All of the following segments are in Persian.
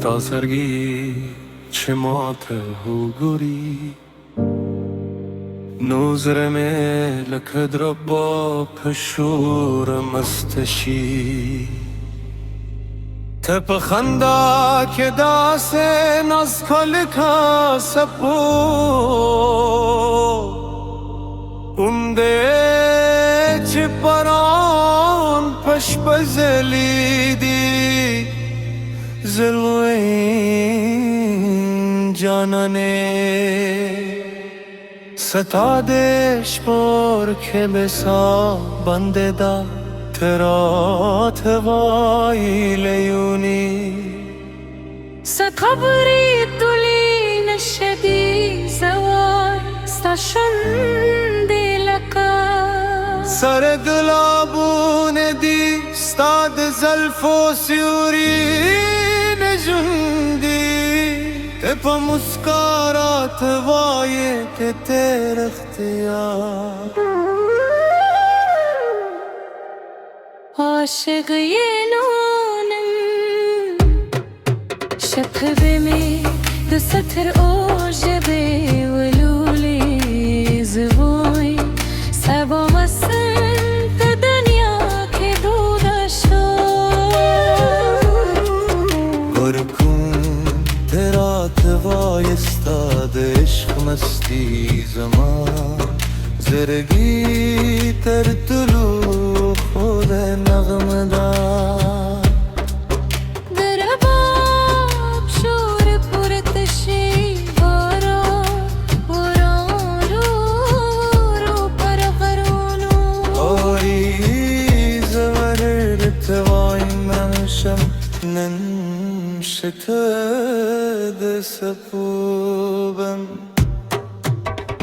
تا سرگی چه مات هو گوری نوزر میں لکد ربا پشور مستشی تپ خندا که داس ناز کل کا سپو اونده چه پران پش بزلی دی زلوین جانانه ستادش پر که بسا بنده دا ترا توایی لیونی ستخبري الدولين الشديد زوار استشندي لك سر گلابون دی ستاد زلف و سیورین جندی تپا مسکارات وایه که تیر اختیار عاشق ينونم شبه بمي دو ستر اوجبه ولولي زبوي سبا مسن تا دنیا که دودا شد گرکون ترا توای استاد عشق مستی زمان زرگی تر طلوع خود نغم دار در باب شور پرتشی بارا وران رو پرغرونو آری زور ارتوای منشم ننشتد سپوبم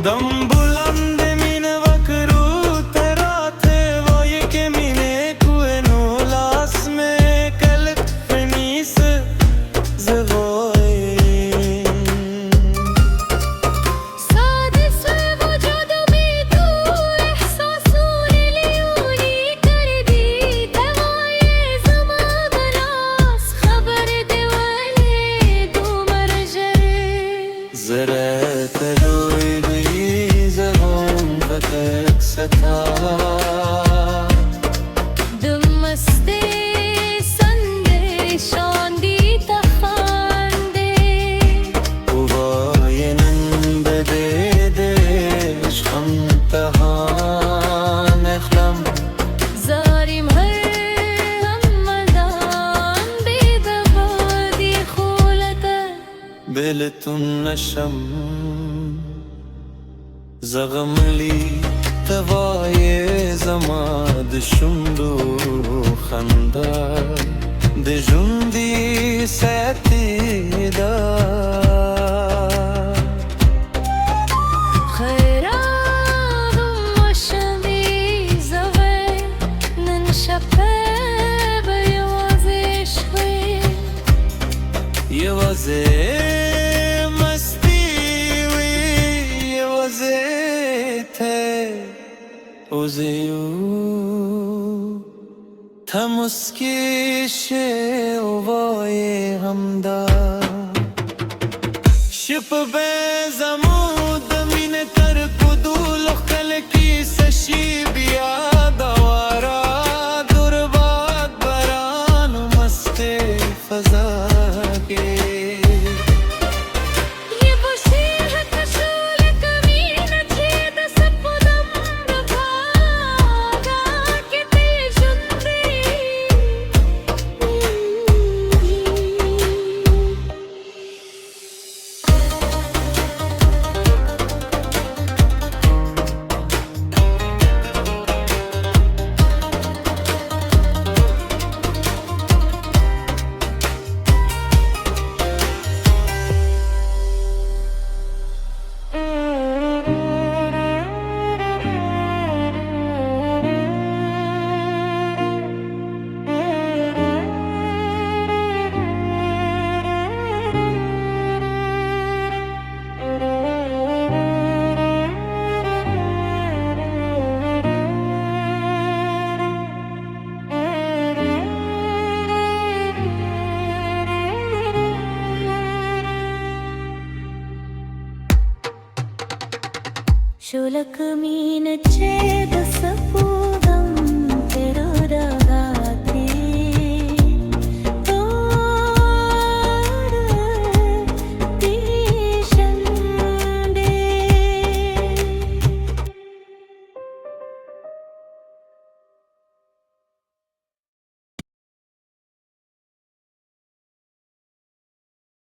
دم بلند مین وکرو ترات وای که مینه کوه نولاس میں کلت فنیس زوای سادس وجود بی تو احساسون لیونی کردی دوای زمان ناس خبر دولی دو مرجری زره تلوی بی زبان فتک ستا دمسته سنده شاندی تخانده وواینن بده عشقم تهان اخلم زاریم هر همدان بیده بادی خولته بلتون نشم زغملی توای زماد شندو خنده دجندی ساتی دار خیرانم مشمی زوی ننشپه بیوازش خوی یوازه مستی وی یوازه ته اوزیو تمسکیش اوای همدار شپ بزمود مین تر کدول خل کی سشی بیا دوارا درباد بران مست فضا کے ये बशी है कशोल कमीन छेद सपदम रफागा के तेजुंदी शुलक मीन छेद सपूदा